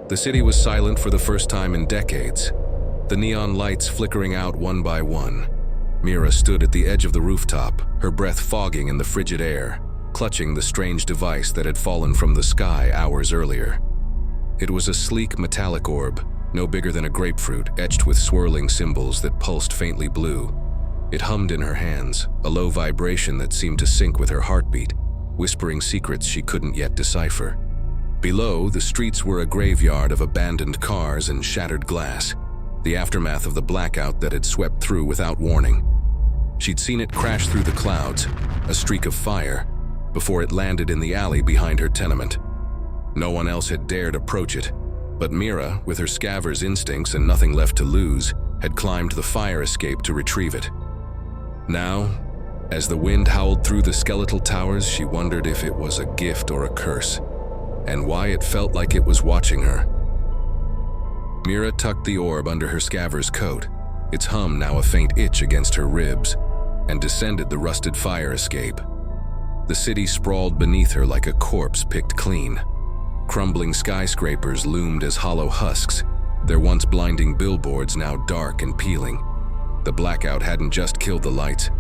The city was silent for the first time in decades, the neon lights flickering out one by one. Mira stood at the edge of the rooftop, her breath fogging in the frigid air, clutching the strange device that had fallen from the sky hours earlier. It was a sleek metallic orb, no bigger than a grapefruit, etched with swirling symbols that pulsed faintly blue. It hummed in her hands, a low vibration that seemed to sync with her heartbeat, whispering secrets she couldn't yet decipher. Below, the streets were a graveyard of abandoned cars and shattered glass, the aftermath of the blackout that had swept through without warning. She'd seen it crash through the clouds, a streak of fire, before it landed in the alley behind her tenement. No one else had dared approach it, but Mira, with her scavver's instincts and nothing left to lose, had climbed the fire escape to retrieve it. Now, as the wind howled through the skeletal towers, she wondered if it was a gift or a curse, and why it felt like it was watching her. Mira tucked the orb under her scavver's coat, its hum now a faint itch against her ribs, and descended the rusted fire escape. The city sprawled beneath her like a corpse picked clean. Crumbling skyscrapers loomed as hollow husks, their once blinding billboards now dark and peeling. The blackout hadn't just killed the lights,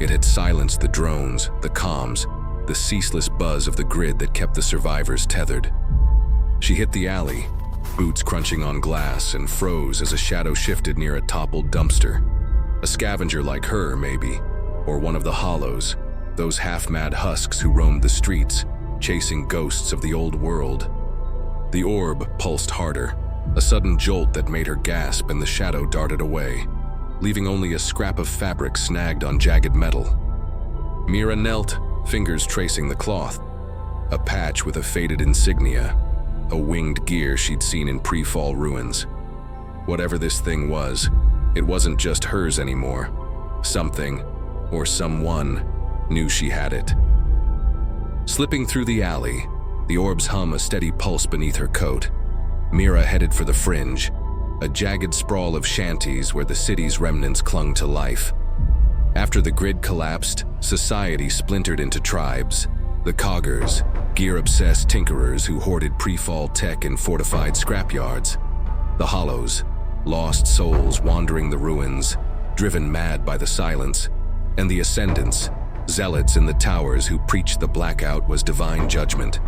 it had silenced the drones, the comms, the ceaseless buzz of the grid that kept the survivors tethered. She hit the alley, boots crunching on glass, and froze as a shadow shifted near a toppled dumpster. A scavenger like her, maybe, or one of the hollows, those half-mad husks who roamed the streets, chasing ghosts of the old world. The orb pulsed harder, a sudden jolt that made her gasp, and the shadow darted away, leaving only a scrap of fabric snagged on jagged metal. Mira knelt, fingers tracing the cloth. A patch with a faded insignia, a winged gear she'd seen in pre-fall ruins. Whatever this thing was, it wasn't just hers anymore. Something, or someone, knew she had it. Slipping through the alley, the orbs hum a steady pulse beneath her coat. Mira headed for the fringe, a jagged sprawl of shanties where the city's remnants clung to life. After the grid collapsed, society splintered into tribes. The coggers, gear-obsessed tinkerers who hoarded pre-fall tech in fortified scrapyards. The hollows, lost souls wandering the ruins, driven mad by the silence. And the Ascendants, zealots in the towers who preached the blackout was divine judgment.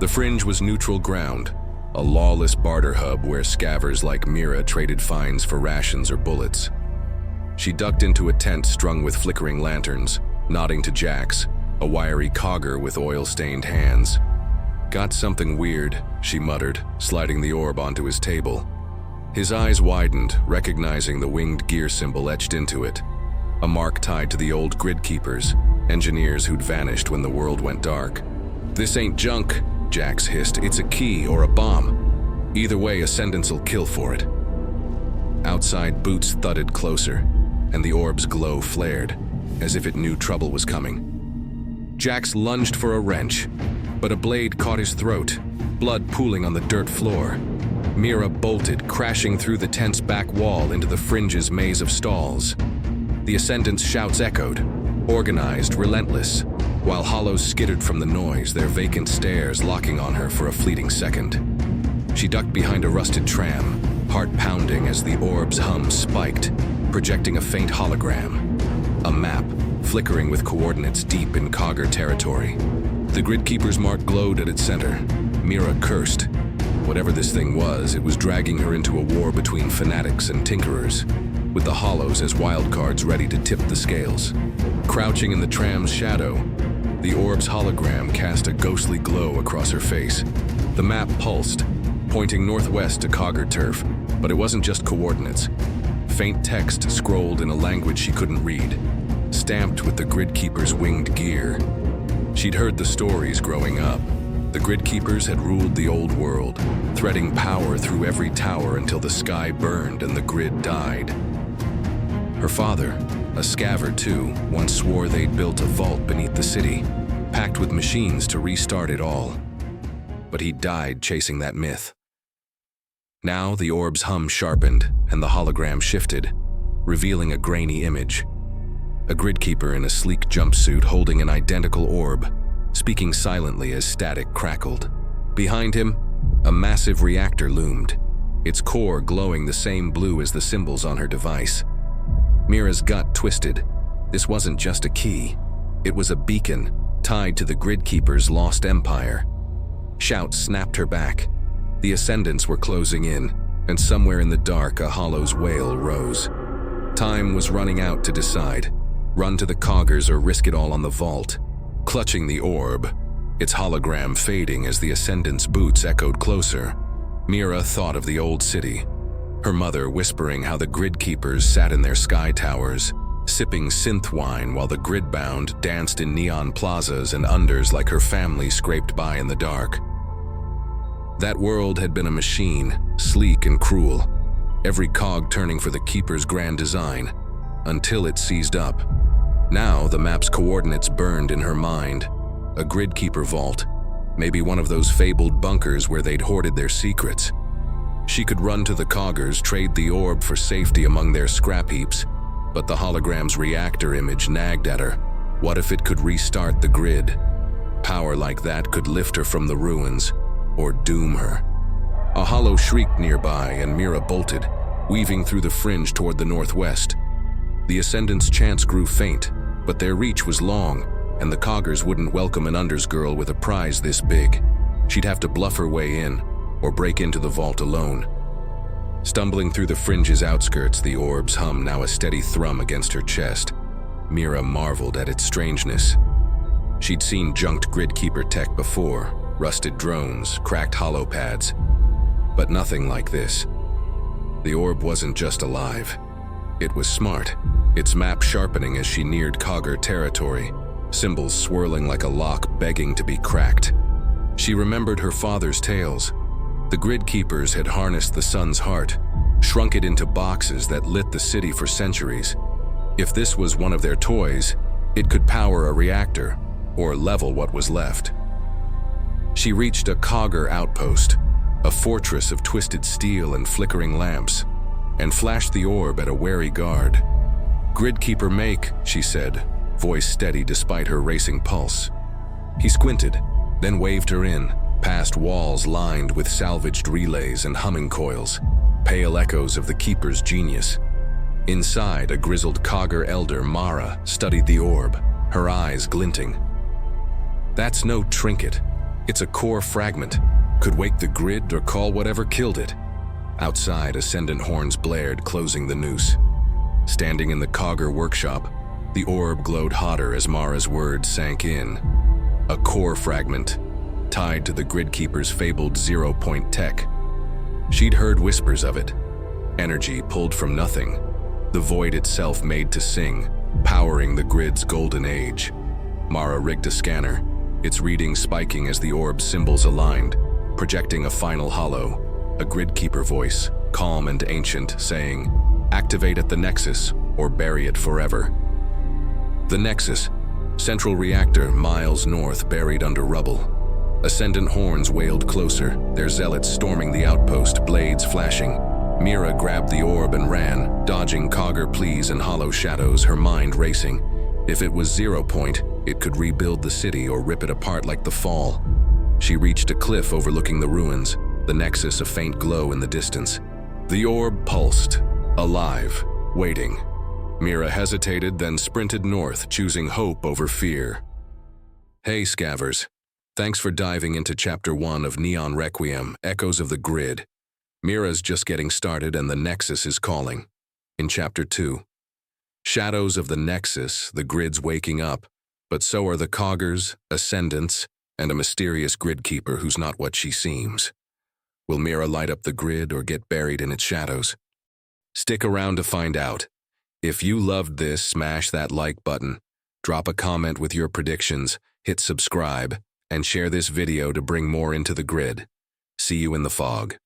The fringe was neutral ground, a lawless barter hub where scavvers like Mira traded finds for rations or bullets. She ducked into a tent strung with flickering lanterns, nodding to Jax, a wiry cogger with oil-stained hands. "Got something weird," she muttered, sliding the orb onto his table. His eyes widened, recognizing the winged gear symbol etched into it, a mark tied to the old Gridkeepers, engineers who'd vanished when the world went dark. "This ain't junk," Jax hissed. "It's a key or a bomb. Either way, Ascendants will kill for it." Outside, boots thudded closer, and the orb's glow flared, as if it knew trouble was coming. Jax lunged for a wrench, but a blade caught his throat, blood pooling on the dirt floor. Mira bolted, crashing through the tent's back wall into the fringe's maze of stalls. The Ascendants' shouts echoed, organized, relentless, while hollows skittered from the noise, their vacant stares locking on her for a fleeting second. She ducked behind a rusted tram, heart pounding as the orb's hum spiked, projecting a faint hologram. A map, flickering with coordinates deep in cogger territory. The Gridkeeper's mark glowed at its center. Mira cursed. Whatever this thing was, it was dragging her into a war between fanatics and tinkerers, with the hollows as wildcards ready to tip the scales. Crouching in the tram's shadow, the orb's hologram cast a ghostly glow across her face. The map pulsed, pointing northwest to cogger turf, but it wasn't just coordinates. Faint text scrolled in a language she couldn't read, stamped with the Gridkeeper's winged gear. She'd heard the stories growing up. The Gridkeepers had ruled the old world, threading power through every tower until the sky burned and the grid died. Her father, a scavver too, once swore they'd built a vault beneath the city, packed with machines to restart it all. But he died chasing that myth. Now the orb's hum sharpened and the hologram shifted, revealing a grainy image. A Gridkeeper in a sleek jumpsuit holding an identical orb, speaking silently as static crackled. Behind him, A massive reactor loomed, its core glowing the same blue as the symbols on her device. Mira's gut twisted. This wasn't just a key. It was a beacon tied to the Gridkeeper's lost empire. Shouts snapped her back. The Ascendants were closing in, and somewhere in the dark a hollow's wail rose. Time was running out to decide. Run to the coggers or risk it all on the vault. Clutching the orb, its hologram fading as the Ascendants' boots echoed closer, Mira thought of the old city. Her mother whispering how the Gridkeepers sat in their sky towers, sipping synth wine while the Gridbound danced in neon plazas and unders like her family scraped by in the dark. That world had been a machine, sleek and cruel, every cog turning for the Keeper's grand design, until it seized up. Now the map's coordinates burned in her mind. A Gridkeeper vault, maybe one of those fabled bunkers where they'd hoarded their secrets. She could run to the coggers, trade the orb for safety among their scrap heaps, but the hologram's reactor image nagged at her. What if it could restart the grid? Power like that could lift her from the ruins, or doom her. A hollow shrieked nearby, and Mira bolted, weaving through the fringe toward the northwest. The Ascendants' chants grew faint, but their reach was long, and the coggers wouldn't welcome an unders girl with a prize this big. She'd have to bluff her way in, or break into the vault alone. Stumbling through the fringe's outskirts, the orb's hum now a steady thrum against her chest. Mira marveled at its strangeness. She'd seen junked Gridkeeper tech before, rusted drones, cracked holopads, but nothing like this. The orb wasn't just alive. It was smart, its map sharpening as she neared cogger territory, symbols swirling like a lock begging to be cracked. She remembered her father's tales. The Gridkeepers had harnessed the sun's heart, shrunk it into boxes that lit the city for centuries. If this was one of their toys, it could power a reactor, or level what was left. She reached a cogger outpost, a fortress of twisted steel and flickering lamps, and flashed the orb at a wary guard. "Gridkeeper make," she said, voice steady despite her racing pulse. He squinted, then waved her in, past walls lined with salvaged relays and humming coils, pale echoes of the Keeper's genius. Inside, a grizzled cogger elder, Mira, studied the orb, her eyes glinting. "That's no trinket. It's a core fragment. Could wake the grid or call whatever killed it." Outside, Ascendant horns blared, closing the noose. Standing in the cogger workshop, the orb glowed hotter as Mara's words sank in. A core fragment, tied to the Gridkeeper's fabled zero-point tech. She'd heard whispers of it. Energy pulled from nothing, the void itself made to sing, powering the grid's golden age. Mira rigged a scanner, its readings spiking as the orb's symbols aligned, projecting a final hollow. A Gridkeeper voice, calm and ancient, saying, "Activate at the Nexus, or bury it forever." The Nexus, central reactor miles north, buried under rubble. Ascendant horns wailed closer, their zealots storming the outpost, blades flashing. Mira grabbed the orb and ran, dodging cogger pleas and hollow shadows, her mind racing. If it was 0 point, it could rebuild the city or rip it apart like the Fall. She reached a cliff overlooking the ruins, the Nexus a faint glow in the distance. The orb pulsed, alive, waiting. Mira hesitated, then sprinted north, choosing hope over fear. Hey, scavvers. Thanks for diving into Chapter 1 of Neon Requiem, Echoes of the Grid. Mira's just getting started and the Nexus is calling. In Chapter 2, shadows of the Nexus, the grid's waking up, but so are the coggers, Ascendants, and a mysterious Gridkeeper who's not what she seems. Will Mira light up the grid or get buried in its shadows? Stick around to find out. If you loved this, smash that like button, drop a comment with your predictions, hit subscribe, and share this video to bring more into the grid. See you in the fog.